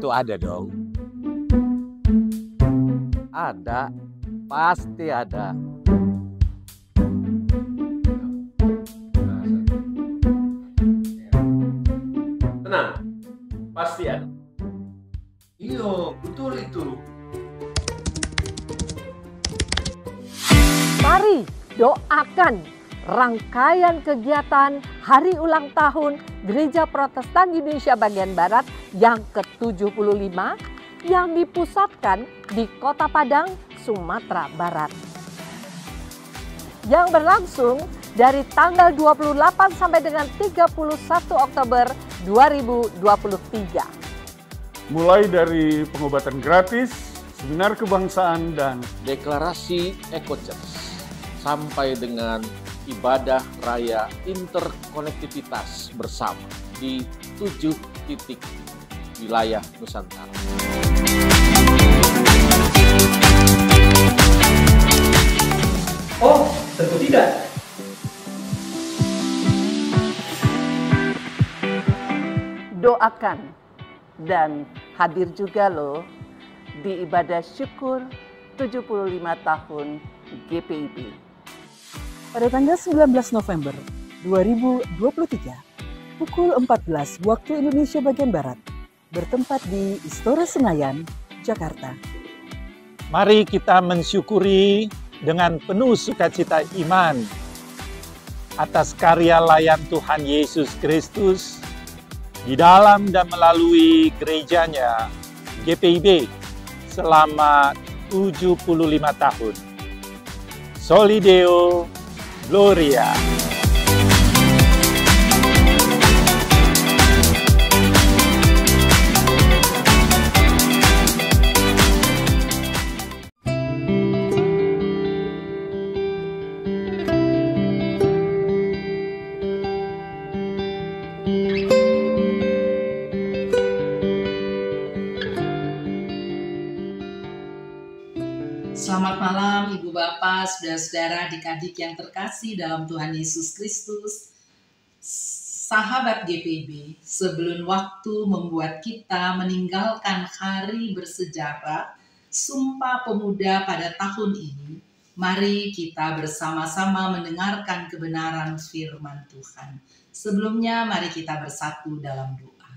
Tentu ada dong. Ada, pasti ada. Tenang, pasti ada. Iya, betul itu. Mari doakan rangkaian kegiatan Hari Ulang Tahun Gereja Protestan Indonesia Bagian Barat yang ke-75 yang dipusatkan di Kota Padang, Sumatera Barat. Yang berlangsung dari tanggal 28 sampai dengan 31 Oktober 2023. Mulai dari pengobatan gratis, seminar kebangsaan, dan Deklarasi Eco-Church sampai dengan ibadah raya interkonektivitas bersama di 7 titik wilayah Nusantara. Oh, tentu tidak. Doakan dan hadir juga loh di ibadah syukur 75 tahun GPIB. Pada tanggal 19 November 2023, pukul 14 waktu Indonesia bagian Barat, bertempat di Istora Senayan, Jakarta. Mari kita mensyukuri dengan penuh sukacita iman atas karya layan Tuhan Yesus Kristus di dalam dan melalui gerejanya GPIB selama 75 tahun. Soli Deo Gloria. Selamat malam Ibu Bapak, Saudara-saudara, adik-adik yang terkasih dalam Tuhan Yesus Kristus. Sahabat GPIB, sebelum waktu membuat kita meninggalkan hari bersejarah Sumpah Pemuda pada tahun ini, mari kita bersama-sama mendengarkan kebenaran firman Tuhan. Sebelumnya mari kita bersatu dalam doa.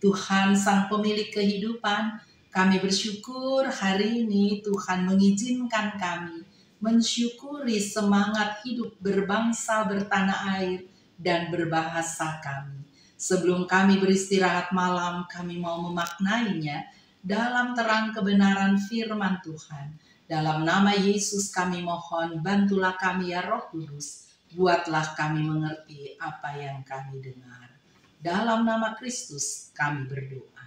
Tuhan Sang Pemilik kehidupan, kami bersyukur hari ini Tuhan mengizinkan kami mensyukuri semangat hidup berbangsa, bertanah air, dan berbahasa kami. Sebelum kami beristirahat malam, kami mau memaknainya dalam terang kebenaran firman Tuhan. Dalam nama Yesus kami mohon, bantulah kami ya Roh Kudus, buatlah kami mengerti apa yang kami dengar. Dalam nama Kristus kami berdoa.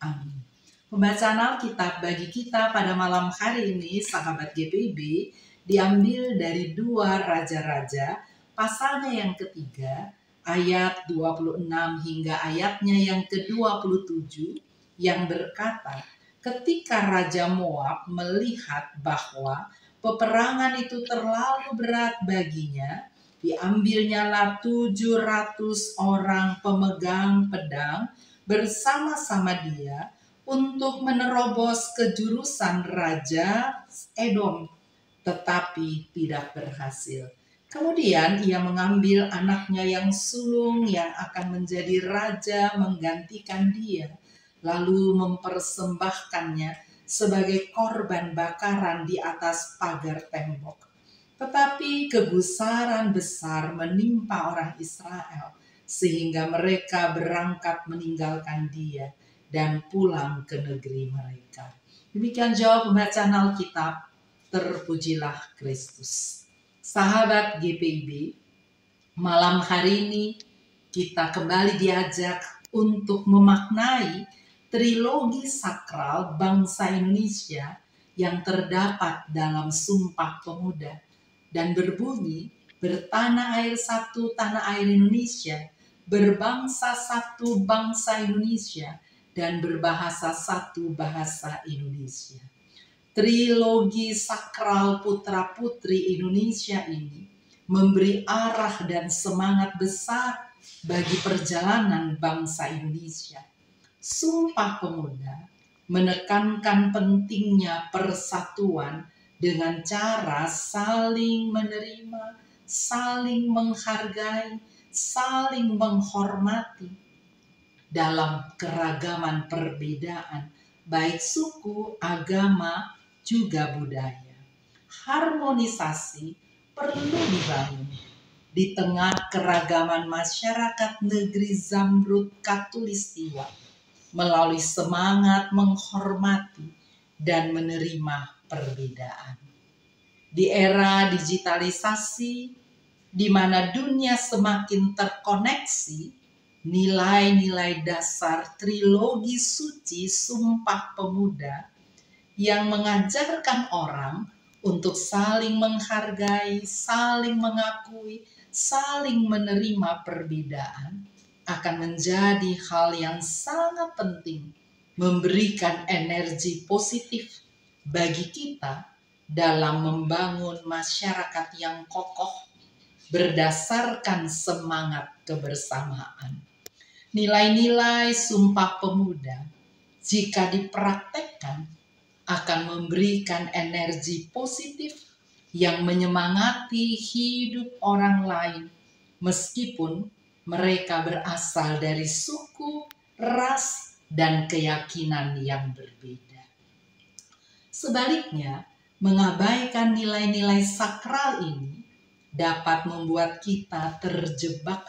Amin. Pembacaan Alkitab bagi kita pada malam hari ini, sahabat GPIB, diambil dari 2 Raja-Raja, pasalnya yang ketiga, ayat 26 hingga ayatnya yang ke-27, yang berkata, ketika Raja Moab melihat bahwa peperangan itu terlalu berat baginya, diambilnyalah 700 orang pemegang pedang bersama-sama dia, untuk menerobos ke jurusan Raja Edom, tetapi tidak berhasil. Kemudian ia mengambil anaknya yang sulung yang akan menjadi raja menggantikan dia, lalu mempersembahkannya sebagai korban bakaran di atas pagar tembok. Tetapi kegusaran besar menimpa orang Israel, sehingga mereka berangkat meninggalkan dia dan pulang ke negeri mereka. Demikian jawab pembacaan Alkitab. Terpujilah Kristus. Sahabat GPIB, malam hari ini kita kembali diajak untuk memaknai trilogi sakral bangsa Indonesia yang terdapat dalam Sumpah Pemuda dan berbunyi, bertanah air satu tanah air Indonesia, berbangsa satu bangsa Indonesia, dan berbahasa satu bahasa Indonesia. Trilogi sakral putra-putri Indonesia ini memberi arah dan semangat besar bagi perjalanan bangsa Indonesia. Sumpah Pemuda menekankan pentingnya persatuan dengan cara saling menerima, saling menghargai, saling menghormati dalam keragaman perbedaan, baik suku, agama, juga budaya. Harmonisasi perlu dibangun di tengah keragaman masyarakat negeri Zamrud Katulistiwa melalui semangat menghormati dan menerima perbedaan. Di era digitalisasi, di mana dunia semakin terkoneksi, nilai-nilai dasar trilogi suci Sumpah Pemuda yang mengajarkan orang untuk saling menghargai, saling mengakui, saling menerima perbedaan akan menjadi hal yang sangat penting, memberikan energi positif bagi kita dalam membangun masyarakat yang kokoh berdasarkan semangat kebersamaan. Nilai-nilai Sumpah Pemuda jika dipraktekkan akan memberikan energi positif yang menyemangati hidup orang lain meskipun mereka berasal dari suku, ras, dan keyakinan yang berbeda. Sebaliknya, mengabaikan nilai-nilai sakral ini dapat membuat kita terjebak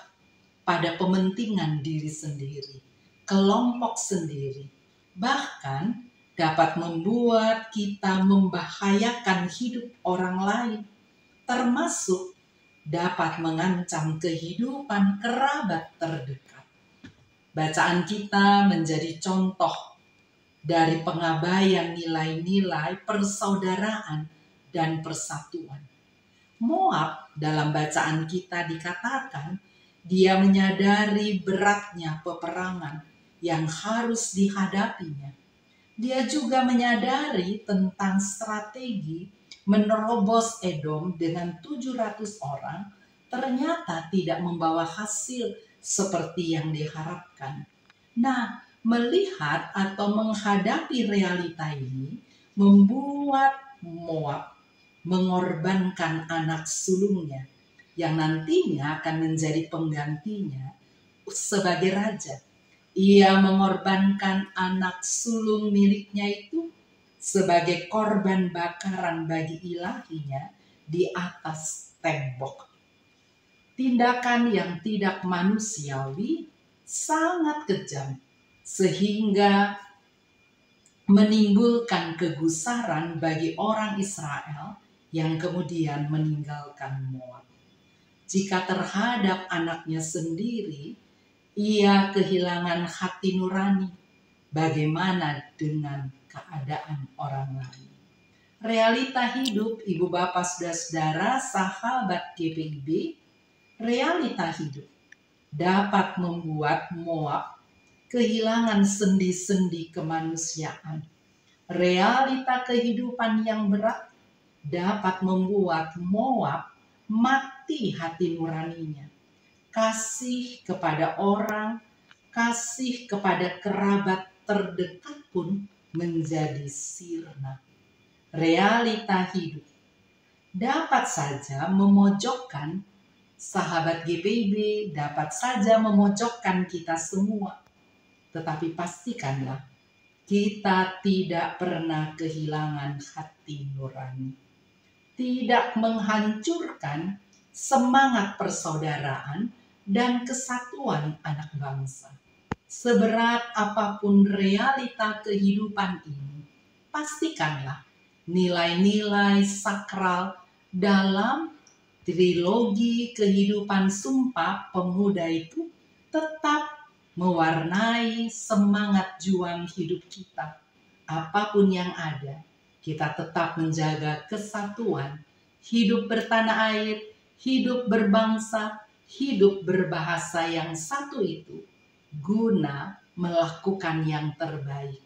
pada kepentingan diri sendiri, kelompok sendiri, bahkan dapat membuat kita membahayakan hidup orang lain, termasuk dapat mengancam kehidupan kerabat terdekat. Bacaan kita menjadi contoh dari pengabaian nilai-nilai persaudaraan dan persatuan. Moab dalam bacaan kita dikatakan dia menyadari beratnya peperangan yang harus dihadapinya. Dia juga menyadari tentang strategi menerobos Edom dengan 700 orang ternyata tidak membawa hasil seperti yang diharapkan. Nah, melihat atau menghadapi realita ini membuat Moab mengorbankan anak sulungnya yang nantinya akan menjadi penggantinya sebagai raja. Ia mengorbankan anak sulung miliknya itu sebagai korban bakaran bagi ilahinya di atas tembok. Tindakan yang tidak manusiawi, sangat kejam, sehingga menimbulkan kegusaran bagi orang Israel yang kemudian meninggalkan Moab. Jika terhadap anaknya sendiri, ia kehilangan hati nurani. Bagaimana dengan keadaan orang lain? Realita hidup Ibu Bapak Saudara-saudara sahabat GPIB, realita hidup dapat membuat Moab kehilangan sendi-sendi kemanusiaan. Realita kehidupan yang berat dapat membuat Moab mati hati nuraninya. Kasih kepada orang, kasih kepada kerabat terdekat pun menjadi sirna. Realita hidup dapat saja memojokkan sahabat GPIB, dapat saja memojokkan kita semua. Tetapi pastikanlah kita tidak pernah kehilangan hati nurani. Tidak menghancurkan semangat persaudaraan dan kesatuan anak bangsa. Seberat apapun realita kehidupan ini, pastikanlah nilai-nilai sakral dalam trilogi kehidupan Sumpah Pemuda itu tetap mewarnai semangat juang hidup kita. Apapun yang ada, kita tetap menjaga kesatuan, hidup bertanah air, hidup berbangsa, hidup berbahasa yang satu itu, guna melakukan yang terbaik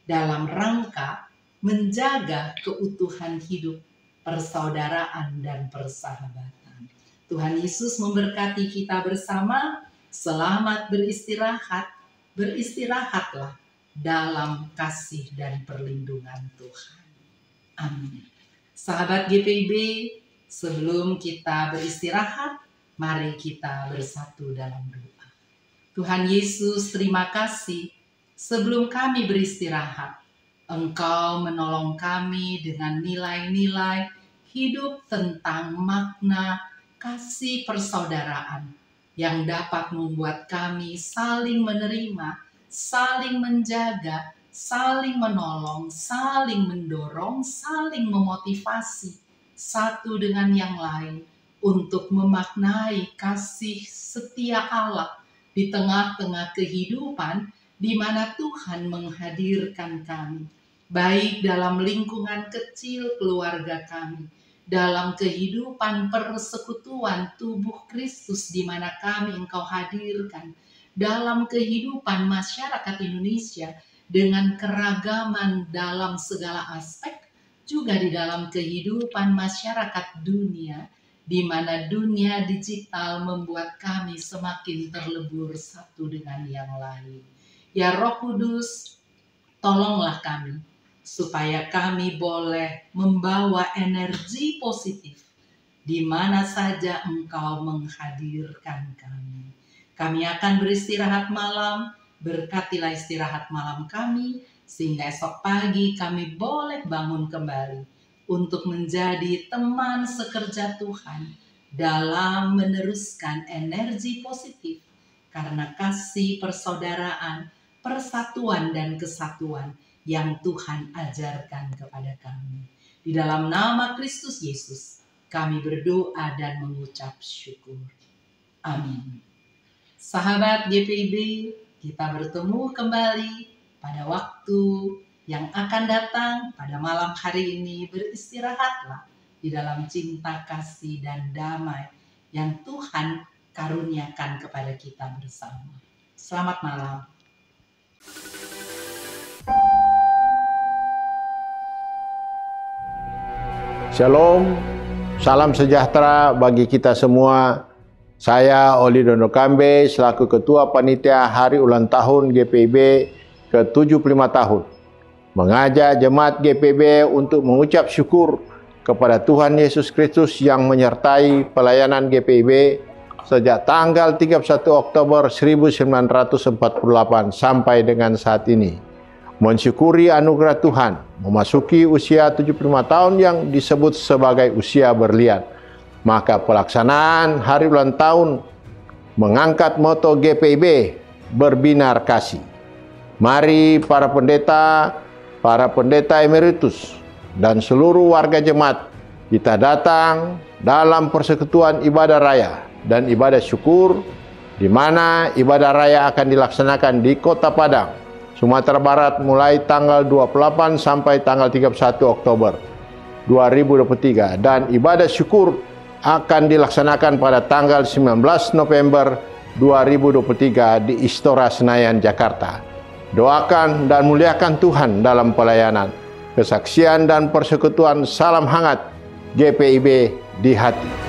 dalam rangka menjaga keutuhan hidup, persaudaraan, dan persahabatan. Tuhan Yesus memberkati kita bersama. Selamat beristirahat. Beristirahatlah dalam kasih dan perlindungan Tuhan. Amin. Sahabat GPIB, sebelum kita beristirahat, mari kita bersatu dalam doa. Tuhan Yesus, terima kasih. Sebelum kami beristirahat, Engkau menolong kami dengan nilai-nilai hidup tentang makna kasih persaudaraan yang dapat membuat kami saling menerima, saling menjaga, saling menolong, saling mendorong, saling memotivasi satu dengan yang lain untuk memaknai kasih setia Allah di tengah-tengah kehidupan di mana Tuhan menghadirkan kami, baik dalam lingkungan kecil keluarga kami, dalam kehidupan persekutuan tubuh Kristus di mana kami Engkau hadirkan, dalam kehidupan masyarakat Indonesia dengan keragaman dalam segala aspek, juga di dalam kehidupan masyarakat dunia, di mana dunia digital membuat kami semakin terlebur satu dengan yang lain. Ya Roh Kudus, tolonglah kami, supaya kami boleh membawa energi positif di mana saja Engkau menghadirkan kami. Kami akan beristirahat malam, berkatilah istirahat malam kami, sehingga esok pagi kami boleh bangun kembali untuk menjadi teman sekerja Tuhan dalam meneruskan energi positif karena kasih persaudaraan, persatuan dan kesatuan yang Tuhan ajarkan kepada kami. Di dalam nama Kristus Yesus, kami berdoa dan mengucap syukur. Amin. Sahabat GPIB, kita bertemu kembali pada waktu yang akan datang pada malam hari ini. Beristirahatlah di dalam cinta, kasih, dan damai yang Tuhan karuniakan kepada kita bersama. Selamat malam. Shalom, salam sejahtera bagi kita semua. Saya Oli Dono Kambe selaku Ketua Panitia Hari Ulang Tahun GPIB ke-75 tahun. Mengajak jemaat GPIB untuk mengucap syukur kepada Tuhan Yesus Kristus yang menyertai pelayanan GPIB sejak tanggal 31 Oktober 1948 sampai dengan saat ini. Mensyukuri anugerah Tuhan, memasuki usia 75 tahun yang disebut sebagai usia berlian. Maka pelaksanaan Hari Ulang Tahun mengangkat moto GPIB, berbinar kasih. Mari para pendeta emeritus, dan seluruh warga jemaat, kita datang dalam persekutuan ibadah raya dan ibadah syukur, di mana ibadah raya akan dilaksanakan di Kota Padang, Sumatera Barat mulai tanggal 28 sampai tanggal 31 Oktober 2023, dan ibadah syukur akan dilaksanakan pada tanggal 19 November 2023 di Istora Senayan, Jakarta. Doakan dan muliakan Tuhan dalam pelayanan, kesaksian dan persekutuan. Salam hangat GPIB di hati.